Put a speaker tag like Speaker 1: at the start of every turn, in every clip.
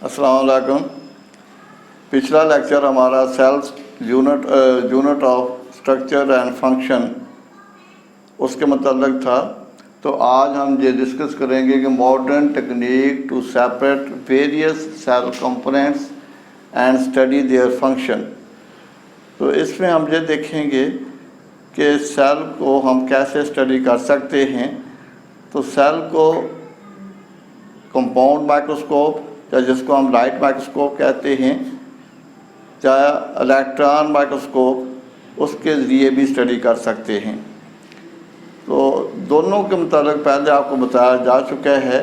Speaker 1: अस्सलाम वालेकुम। पिछला लेक्चर हमारा cells unit of structure and function उसके मतलब था। तो आज हम ये डिस्कस करेंगे कि modern technique to separate various cell components and study their function. तो इसमें हम ये देखेंगे कि सेल को हम कैसे स्टडी कर सकते हैं। तो सेल को कंपाउंड माइक्रोस्कोप या जिसको हम लाइट माइक्रोस्कोप कहते हैं, चाहे इलेक्ट्रॉन माइक्रोस्कोप, उसके ज़रिए भी स्टडी कर सकते हैं। तो दोनों के मुताबिक पहले आपको बताया जा चुका है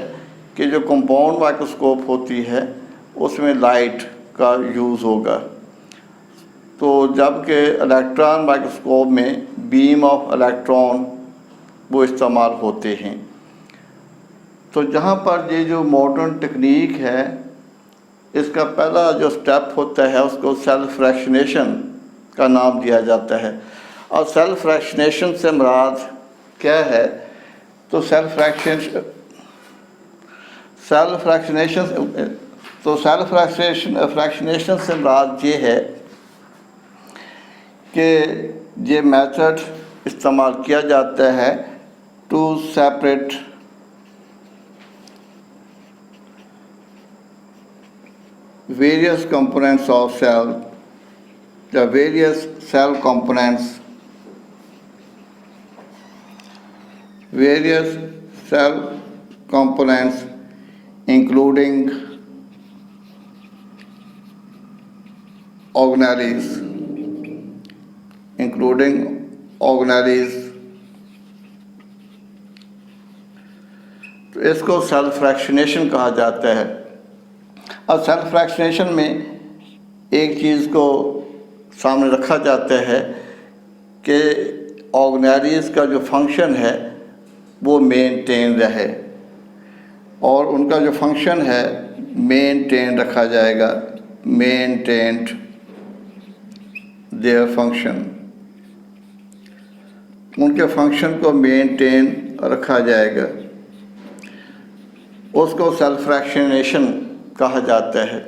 Speaker 1: कि जो कंपाउंड माइक्रोस्कोप होती है उसमें लाइट का यूज़ होगा, तो जबकि इलेक्ट्रॉन माइक्रोस्कोप में बीम ऑफ इलेक्ट्रॉन वो इस्तेमाल होते हैं। तो जहाँ पर ये जो मॉडर्न टेक्निक है, इसका पहला जो स्टेप होता है उसको सेल फ्रैक्शनेशन का नाम दिया जाता है। और सेल फ्रैक्शनेशन से मुराद क्या है? तो सेल फ्रैक्शनेशन से मुराद ये है कि ये मेथड इस्तेमाल किया जाता है to separate various components of cell, the various cell components, including organelles, तो इसको सेल फ्रैक्शनेशन कहा जाता है। अब सेल फ्रैक्शनेशन में एक चीज़ को सामने रखा जाता है कि ऑर्गेनेल्स का जो फंक्शन है वो मेंटेन रहे, और उनका जो फंक्शन है मेंटेन रखा जाएगा, मेंटेन्ड देयर फंक्शन, उनके फंक्शन को मेंटेन रखा जाएगा, उसको सेल फ्रैक्शनेशन कहा जाता है।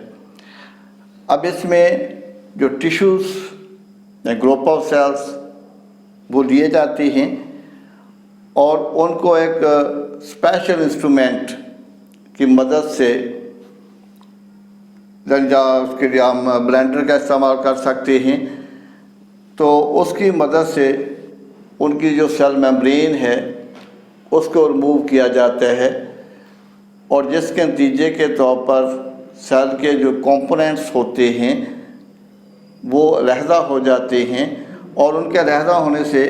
Speaker 1: अब इसमें जो टिश्यूज़ या ग्रुप ऑफ सेल्स वो लिए जाती हैं और उनको एक स्पेशल इंस्ट्रूमेंट की मदद से, उसके लिए हम ब्लेंडर का इस्तेमाल कर सकते हैं, तो उसकी मदद से उनकी जो सेल मेम्ब्रेन है उसको रिमूव किया जाता है, और जिसके नतीजे के तौर पर सेल के जो कंपोनेंट्स होते हैं वो अलहदा हो जाते हैं, और उनके अलहदा होने से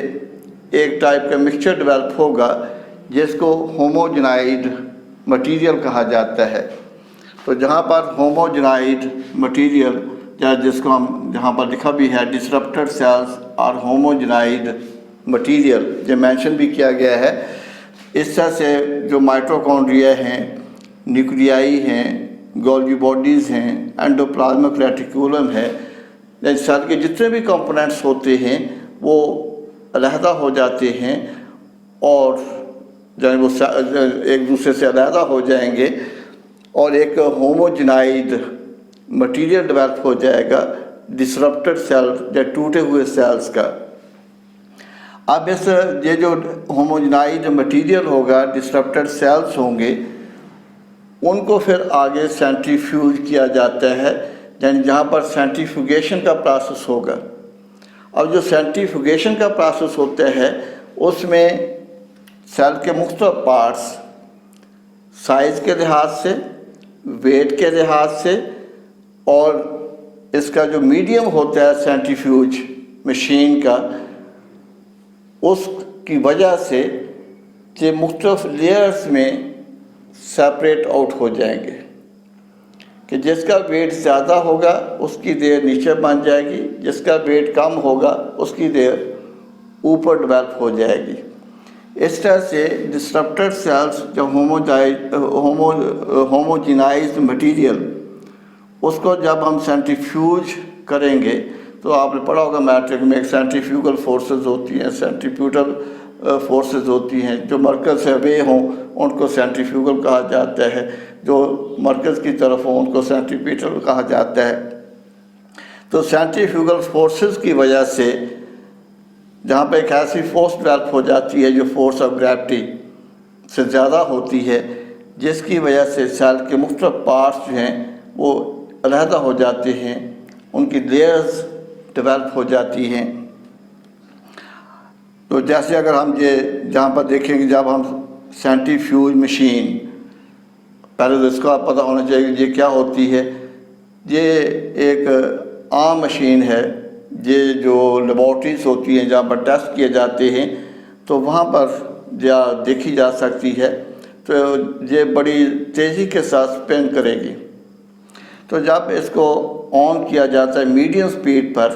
Speaker 1: एक टाइप का मिक्सचर डेवलप होगा जिसको होमोजेनाइड मटेरियल कहा जाता है। तो जहाँ पर होमोजेनाइड मटेरियल, या जिसको हम जहाँ पर लिखा भी है डिसरप्टेड सेल्स और होमोजेनाइड मटेरियल, जो मेंशन भी किया गया है, इस तरह से जो माइटोकॉन्ड्रिया हैं, न्यूक्लियाई हैं, गोल्गी बॉडीज़ हैं, एंडोप्लाज्मिक रेटिकुलम है, सेल के जितने भी कंपोनेंट्स होते हैं वो अलहदा हो जाते हैं, और जब वो एक दूसरे से अलहदा हो जाएंगे और एक होमोजेनाइड मटेरियल डेवलप हो जाएगा डिसरप्टेड सेल या टूटे हुए सेल्स का। अब ये जो होमोजेनाइड मटेरियल होगा, डिसरप्टेड सेल्स होंगे, उनको फिर आगे सेंट्रीफ्यूज किया जाता है, यानी जहाँ पर सेंट्रीफ्यूगेशन का प्रोसेस होगा। अब जो सेंट्रीफ्यूगेशन का प्रोसेस होता है उसमें सेल के मुख्तलिफ पार्ट्स साइज़ के लिहाज से, वेट के लिहाज से, और इसका जो मीडियम होता है सेंट्रीफ्यूज मशीन का, उसकी वजह से ये मुख्तलिफ लेयर्स में सेपरेट आउट हो जाएंगे कि जिसका वेट ज़्यादा होगा उसकी देर नीचे बन जाएगी, जिसका वेट कम होगा उसकी देर ऊपर डेवलप हो जाएगी। इस तरह से डिसरप्टेड सेल्स जो होमोजेनाइज्ड मटेरियल, उसको जब हम सेंट्रीफ्यूज करेंगे, तो आपने पढ़ा होगा मैट्रिक में एक सेंट्रीफ्यूगल फोर्सेस होती हैं, सेंट्रीफ्यूगल फोर्सेस होती हैं। जो मरकज़ से अवे हों उनको सेंट्रीफ्यूगल कहा जाता है, जो मरकज़ की तरफ हों उनको सेंट्रीपिटल कहा जाता है। तो सेंट्रीफ्यूगल फोर्सेस की वजह से जहाँ पे एक ऐसी फोर्स डेवलप हो जाती है जो फोर्स ऑफ ग्रेविटी से ज़्यादा होती है, जिसकी वजह से सेल के मुख्तलिफ पार्ट्स जो हैं वो अलहदा हो जाते हैं, उनकी लेयर्स डेवलप हो जाती हैं। तो जैसे अगर हम ये जहाँ पर देखेंगे, जब हम सेंट्रीफ्यूज मशीन, पहले तो इसका पता होना चाहिए ये क्या होती है। ये एक आम मशीन है, ये जो लेबॉर्ट्रीज होती हैं जहाँ पर टेस्ट किए जाते हैं तो वहाँ पर या देखी जा सकती है। तो ये बड़ी तेज़ी के साथ स्पिन करेगी। तो जब इसको ऑन किया जाता है मीडियम स्पीड पर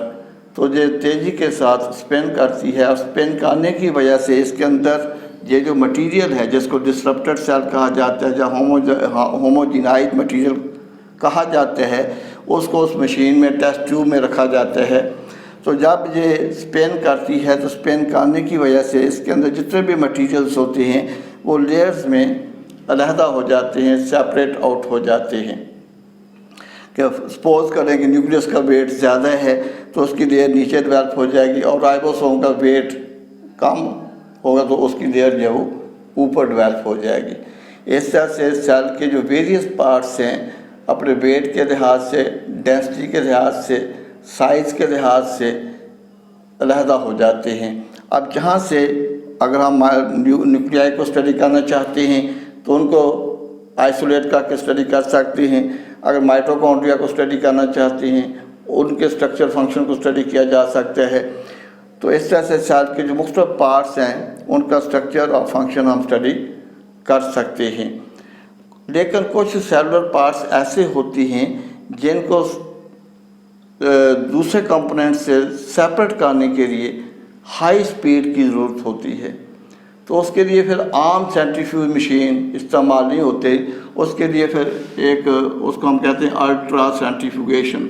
Speaker 1: तो ये तेज़ी के साथ स्पिन करती है, और स्पिन करने की वजह से इसके अंदर ये जो मटेरियल है जिसको डिसरप्टेड सेल कहा जाता है, या होमोजेनाइज मटेरियल कहा जाता है, उसको उस मशीन में टेस्ट ट्यूब में रखा जाता है। तो जब ये स्पिन करती है तो स्पिन करने की वजह से इसके अंदर जितने भी मटेरियल्स होते हैं वो लेयर्स में अलहदा हो जाते हैं, सेपरेट आउट हो जाते हैं। कि सपोज करें कि न्यूक्लियस का वेट ज़्यादा है तो उसकी लेयर नीचे डेवलप हो जाएगी, और राइबोसोम का वेट कम होगा तो उसकी लेयर जो है वो ऊपर डेवलप हो जाएगी। इस तरह से सेल के जो वेरियस पार्ट्स हैं अपने वेट के लिहाज से, डेंसिटी के लिहाज से, साइज़ के लिहाज से अलहदा हो जाते हैं। अब जहाँ से अगर हम न्यूक्लियाई को स्टडी करना चाहते हैं तो उनको आइसोलेट करके स्टडी कर सकते हैं। अगर माइटोकॉन्ड्रिया को स्टडी करना चाहते हैं उनके स्ट्रक्चर फंक्शन को स्टडी किया जा सकता है। तो इस तरह से सेल के जो मुख्तलिफ पार्ट्स हैं उनका स्ट्रक्चर और फंक्शन हम स्टडी कर सकते हैं। लेकिन कुछ सेलुलर पार्ट्स ऐसे होती हैं जिनको दूसरे कंपोनेंट से सेपरेट करने के लिए हाई स्पीड की ज़रूरत होती है। तो उसके लिए फिर आम सेंट्रीफ्यूज मशीन इस्तेमाल नहीं होते, उसके लिए फिर एक उसको हम कहते हैं अल्ट्रा सेंट्रीफ्यूगेशन।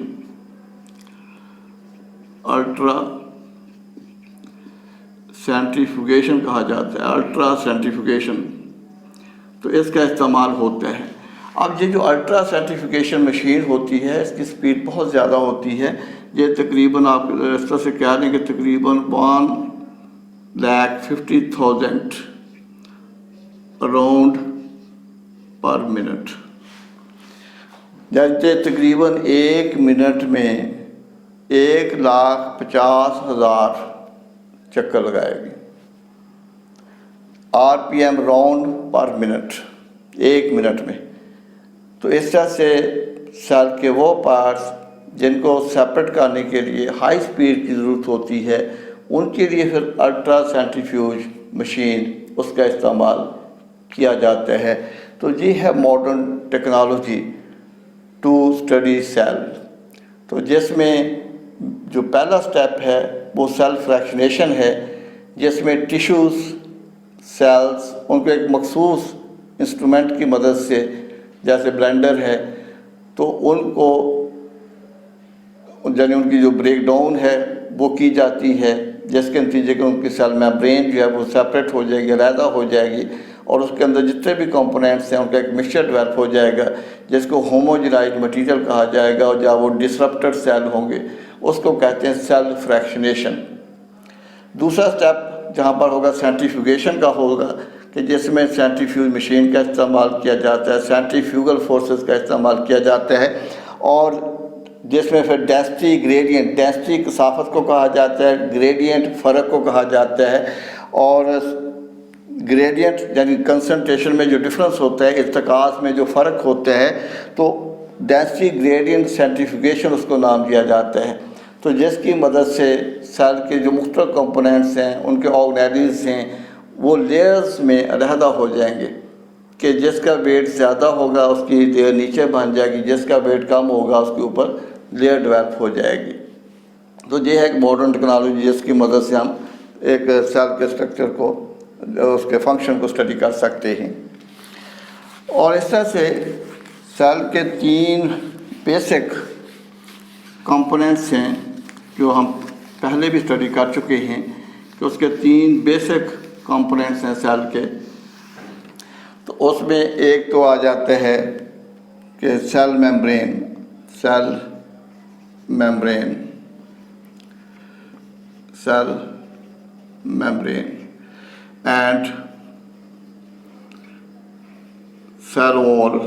Speaker 1: अल्ट्रा सेंट्रीफ्यूगेशन कहा जाता है, अल्ट्रा सेंट्रीफ्यूगेशन। तो इसका इस्तेमाल होता है। अब ये जो अल्ट्रा सेंट्रीफ्यूगेशन मशीन होती है इसकी स्पीड बहुत ज़्यादा होती है। ये तकरीबन आप इस तरह से कह लें कि तकरीबन 1,50,000 राउंड पर मिनट, जैसे तकरीबन 1 मिनट में 1,50,000 चक्कर लगाएगी। RPM राउंड पर मिनट 1 मिनट में। तो इस तरह से सेल के वो पार्ट्स जिनको सेपरेट करने के लिए हाई स्पीड की ज़रूरत होती है उनके लिए फिर अल्ट्रा सेंट्रीफ्यूज मशीन उसका इस्तेमाल किया जाता है। तो ये है modern technology to study cell. तो जिसमें जो पहला स्टेप है वो सेल फ्रैक्शनेशन है, जिसमें टिश्यूज़ सेल्स उनको एक मखसूस इंस्ट्रूमेंट की मदद से, जैसे ब्लेंडर है, तो उनको यानी उनकी जो ब्रेक डाउन है वो की जाती है, जिसके नतीजे में उनकी सेल मेम्ब्रेन जो है वो सेपरेट हो जाएगी, अलहदा हो जाएगी, और उसके अंदर जितने भी कंपोनेंट्स हैं उनका एक मिक्सचर डेवलप हो जाएगा जिसको होमोजेनाइज मटेरियल कहा जाएगा। और जब वो डिसरप्टेड सेल होंगे उसको कहते हैं सेल फ्रैक्शनेशन। दूसरा स्टेप जहाँ पर होगा सेंट्रीफ्यूगेशन का होगा कि जिसमें सेंट्रीफ्यूज मशीन का इस्तेमाल किया जाता है, सेंट्रीफ्यूगल फोर्सेस का इस्तेमाल किया जाता है, और जिसमें फिर डेंसिटी ग्रेडियंट, डेंसिटी कसाफत को कहा जाता है, ग्रेडियंट फ़र्क को कहा जाता है, और ग्रेडियंट यानी कंसंट्रेशन में जो डिफरेंस होता है, इर्तिकास में जो फ़र्क होता है, तो डेंसिटी ग्रेडियंट सेंट्रीफ्यूगेशन उसको नाम दिया जाता है। तो जिसकी मदद से सेल के जो मुख्तलिफ कंपोनेंट्स हैं, उनके ऑर्गेनेल्स हैं, वो लेयर्स में अलहदा हो जाएंगे कि जिसका वेट ज़्यादा होगा उसकी लेयर नीचे बन जाएगी, जिसका वेट कम होगा उसके ऊपर लेयर डेवलप हो जाएगी। तो ये है एक मॉडर्न टेक्नोलॉजी जिसकी मदद से हम एक सेल के स्ट्रक्चर को, उसके फंक्शन को स्टडी कर सकते हैं। और इस तरह से सेल के 3 बेसिक कंपोनेंट्स हैं जो हम पहले भी स्टडी कर चुके हैं कि उसके 3 बेसिक कंपोनेंट्स हैं सेल के, तो उसमें एक तो आ जाते हैं कि cell membrane and cell wall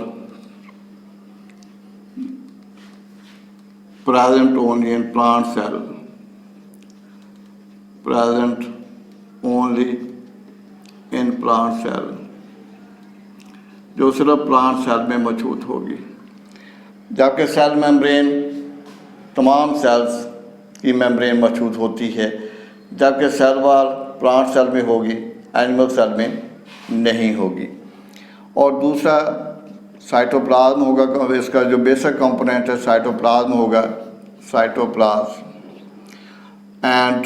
Speaker 1: present only in plant cell, जो सिर्फ प्लांट सेल में मौजूद होगी, जबकि सेल मेम्ब्रेन तमाम सेल्स की मेम्ब्रेन मौजूद होती है, जबकि सेल वॉल प्लांट सेल में होगी, एनिमल सेल में नहीं होगी। और दूसरा साइटोप्लाज्म होगा, इसका जो बेसिक कंपोनेंट है साइटोप्लाज्म होगा, साइटोप्लाज्म एंड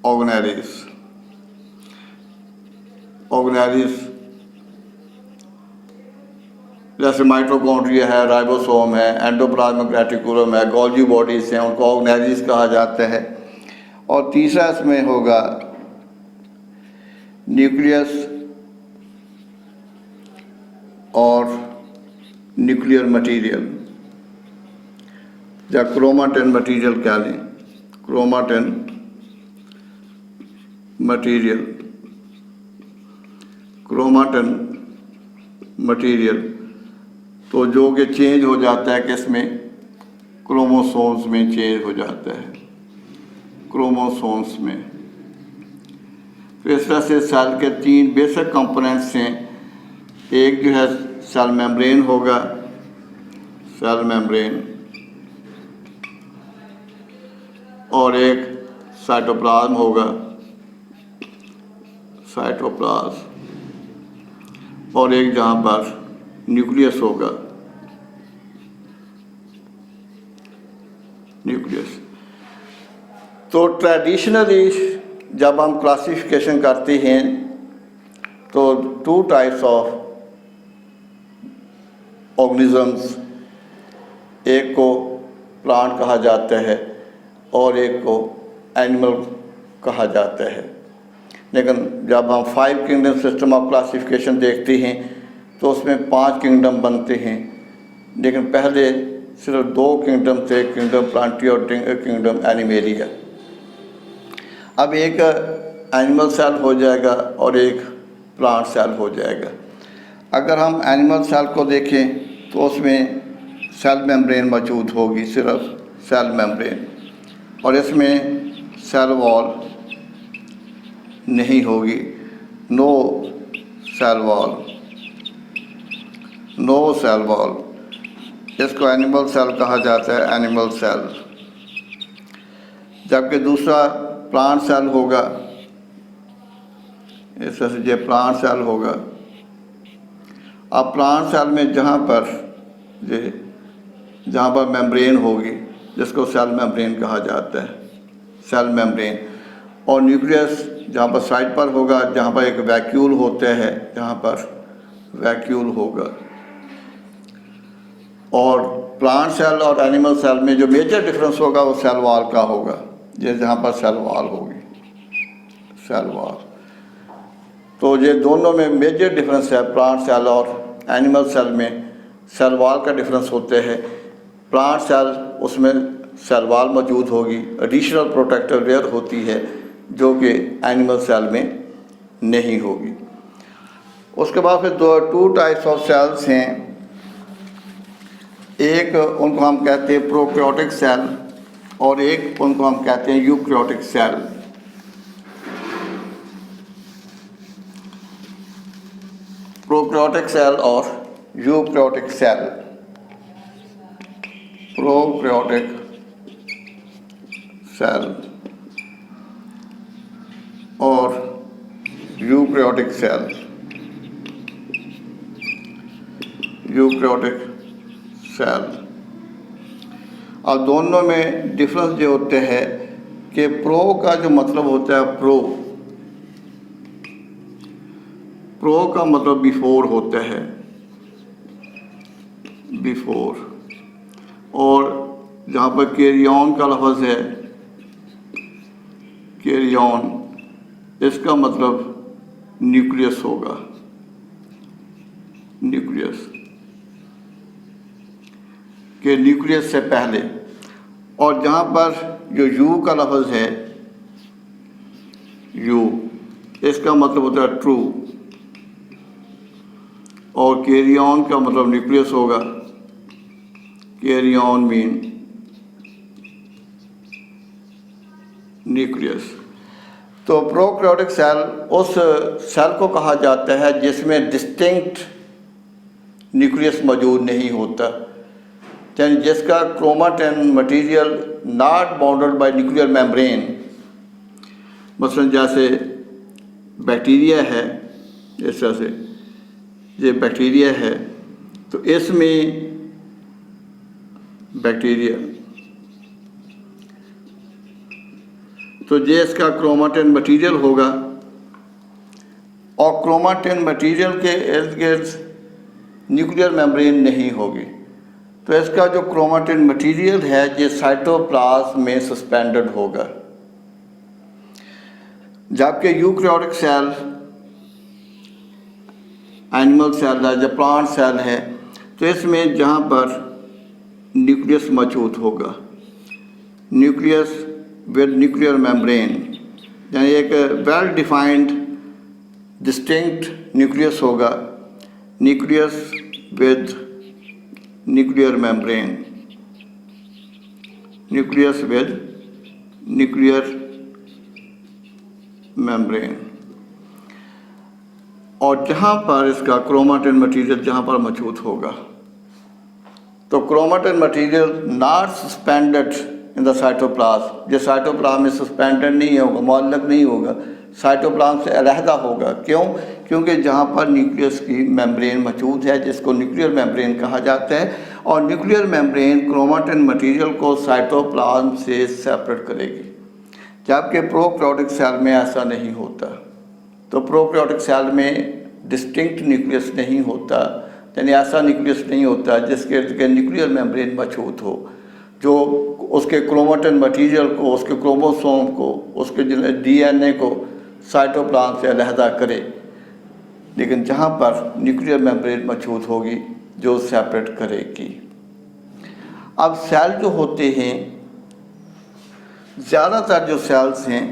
Speaker 1: ऑर्गेनेलिस जैसे माइटोकॉन्ड्रिया है, राइबोसोम है, एंडोप्लाज्मिक रेटिकुलम है, गोल्गी बॉडीज हैं, उनको ऑर्गेनेलिस कहा जाता है। और तीसरा इसमें होगा न्यूक्लियस और न्यूक्लियर मटेरियल, या क्रोमाटिन मटेरियल कह लें, क्रोमाटिन मटेरियल, तो जो कि चेंज हो जाता है किसमें, क्रोमोसोम्स में चेंज हो जाता है, क्रोमोसोम्स में। तो इस तरह से सेल के 3 बेसिक कंपोनेंट्स हैं, एक जो है सेल मेम्ब्रेन होगा, सेल मेम्ब्रेन, और एक साइटोप्लाज्म होगा, साइटोप्लाज्म, और एक जहाँ पर न्यूक्लियस होगा, न्यूक्लियस। तो ट्रेडिशनली जब हम क्लासिफिकेशन करते हैं तो 2 टाइप्स ऑफ ऑर्गेनिजम्स, एक को प्लांट कहा जाता है और एक को एनिमल कहा जाता है। लेकिन जब हम 5 किंगडम सिस्टम ऑफ क्लासिफिकेशन देखते हैं तो उसमें 5 किंगडम बनते हैं, लेकिन पहले सिर्फ 2 किंगडम थे, किंगडम प्लांटी और किंगडम एनिमेलिया। अब एक एनिमल सेल हो जाएगा और एक प्लांट सेल हो जाएगा। अगर हम एनिमल सेल को देखें तो उसमें सेल मेम्ब्रेन मौजूद होगी, सिर्फ सेल मेम्ब्रेन, और इसमें सेल वॉल नहीं होगी, नो सेल वॉल। इसको एनिमल सेल कहा जाता है, एनिमल सेल। जबकि दूसरा प्लांट सेल होगा, इस तरह से ये प्लांट सेल होगा। अब प्लांट सेल में जहाँ पर मेम्ब्रेन होगी, जिसको सेल मेम्ब्रेन कहा जाता है, सेल मेम्ब्रेन, और न्यूक्लियस जहाँ पर साइड पर होगा, जहाँ पर एक वैक्यूल होता है, जहाँ पर वैक्यूल होगा। और प्लांट सेल और एनिमल सेल में जो मेजर डिफरेंस होगा वो सेल वॉल का होगा, जहाँ पर सेल वॉल होगी, सेल वॉल। तो ये दोनों में मेजर डिफरेंस है, प्लांट सेल और एनिमल सेल में सेल वॉल का डिफरेंस होते हैं। प्लांट सेल, उसमें सेल वॉल मौजूद होगी, एडिशनल प्रोटेक्टिव लेयर होती है, जो कि एनिमल सेल में नहीं होगी। उसके बाद फिर 2 टाइप्स ऑफ सेल्स हैं। एक उनको हम कहते हैं प्रोकैरियोटिक सेल और एक उनको हम कहते हैं यूकैरियोटिक सेल। प्रोकैरियोटिक सेल और यूकैरियोटिक सेल। प्रोकैरियोटिक सेल और यूकैरियोटिक सेल। Eukaryotic cell. और दोनों में डिफरेंस ये होते हैं कि प्रो का जो मतलब होता है, प्रो का मतलब बिफोर होता है, बिफोर। और जहाँ पर कैरियन का लफ्ज़ है, कैरियन, इसका मतलब न्यूक्लियस होगा, न्यूक्लियस के न्यूक्लियस से पहले। और जहाँ पर जो यू का लफ्ज़ है, यू, इसका मतलब होता है ट्रू, और कैरी ऑन का मतलब न्यूक्लियस होगा, कैरी ऑन मीन न्यूक्लियस। तो प्रोकैरियोटिक सेल उस सेल को कहा जाता है जिसमें डिस्टिंक्ट न्यूक्लियस मौजूद नहीं होता, यानी जिसका chromatin material not bounded by nuclear membrane. मसलन जैसे बैक्टीरिया है, इस तरह से ये बैक्टीरिया है, तो इसमें बैक्टीरिया, तो ये इसका क्रोमेटिन मटेरियल होगा, और क्रोमेटिन मटेरियल के इर्द गिर्द न्यूक्लियर मेम्ब्रेन नहीं होगी। तो इसका जो क्रोमेटिन मटेरियल है ये साइटोप्लाज्म में सस्पेंडेड होगा। जबकि यूकैरियोटिक सेल एनिमल सेल है, जो प्लांट सेल है, तो इसमें जहाँ पर न्यूक्लियस मौजूद होगा, न्यूक्लियस विद न्यूक्लियर मेम्ब्रेन, यानी एक वेल डिफाइंड डिस्टिंक्ट न्यूक्लियस होगा, nucleus with nuclear membrane, nucleus with nuclear membrane. और जहाँ पर इसका क्रोमेटिन मटेरियल जहाँ पर मौजूद होगा, तो chromatin material not suspended in the cytoplasm, जो साइटोप्लाज्म में सस्पेंडेड नहीं होगा, मुअल्लक नहीं होगा, साइटोप्लाज्म से अलहदा होगा। क्यों? क्योंकि जहाँ पर न्यूक्लियस की मेम्ब्रेन मौजूद है, जिसको न्यूक्लियर मेम्ब्रेन कहा जाता है, और न्यूक्लियर मेम्ब्रेन क्रोमेटिन मटेरियल को साइटोप्लाज्म से सेपरेट करेगी, जबकि प्रोकैरियोटिक सेल में ऐसा नहीं होता। तो प्रोकैरियोटिक सेल में डिस्टिंक्ट न्यूक्लियस नहीं होता, यानी ऐसा न्यूक्लियस नहीं होता जिसके न्यूक्लियर मेम्ब्रेन मौजूद हो, जो उसके क्रोमेटिन मटेरियल को, उसके क्रोमोसोम को, उसके डीएनए को साइटोप्लाज्म से अलहदा करे। लेकिन जहाँ पर न्यूक्लियर मेम्ब्रेन मौजूद होगी जो सेपरेट करेगी। अब सेल जो होते हैं, ज़्यादातर जो सेल्स हैं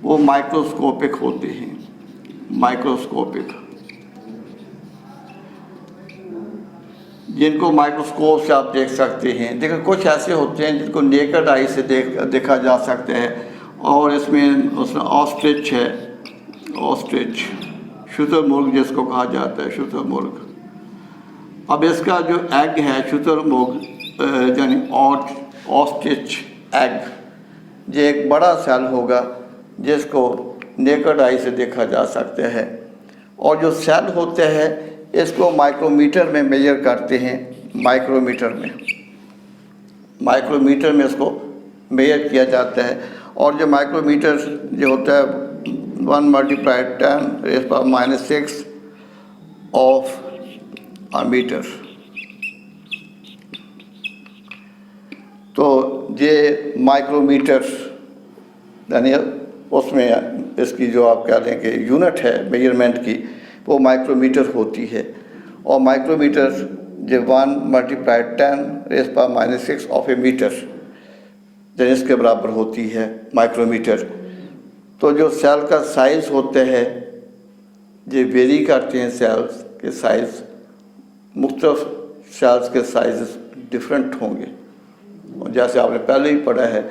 Speaker 1: वो माइक्रोस्कोपिक होते हैं, माइक्रोस्कोपिक, जिनको माइक्रोस्कोप से आप देख सकते हैं। देखिए कुछ ऐसे होते हैं जिनको नेकेड आई से देखा जा सकता है, और इसमें ऑस्ट्रिच है, ऑस्ट्रिच, शुतुरमुर्ग जिसको कहा जाता है, शुतुरमुर्ग। अब इसका जो एग है शुतुरमुर्ग यानी ऑस्ट्रिच एग, ये एक बड़ा सेल होगा जिसको नेकेड आई से देखा जा सकता है। और जो सेल होते हैं इसको माइक्रोमीटर में मेजर करते हैं, माइक्रोमीटर में इसको मेजर किया जाता है। और जो माइक्रोमीटर जो होता है 1 × 10⁻⁻⁶ ऑफ अ मीटर। तो ये माइक्रोमीटर यानी उसमें इसकी जो आप कह लें कि यूनिट है मेजरमेंट की, वो माइक्रोमीटर होती है। और माइक्रोमीटर जो 1 × 10⁻⁻⁶ ऑफ ए मीटर इसके बराबर होती है माइक्रोमीटर। तो जो सेल का साइज़ होता है ये वेरी करते हैं, सेल्स के साइज़, मुख्तलिफ सेल्स के साइज़ डिफरेंट होंगे। और जैसे आपने पहले ही पढ़ा है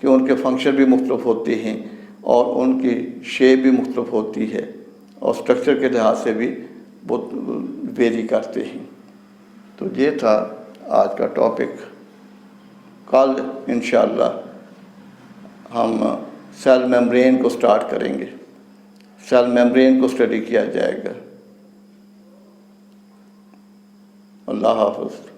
Speaker 1: कि उनके फंक्शन भी मुख्तलिफ होते हैं और उनकी शेप भी मुख्तलिफ होती है, और स्ट्रक्चर के लिहाज से भी बहुत वेरी करते हैं। तो ये था आज का टॉपिक। कल इंशाअल्लाह हम सेल मेम्ब्रेन को स्टार्ट करेंगे, सेल मेम्ब्रेन को स्टडी किया जाएगा। अल्लाह हाफ़िज़।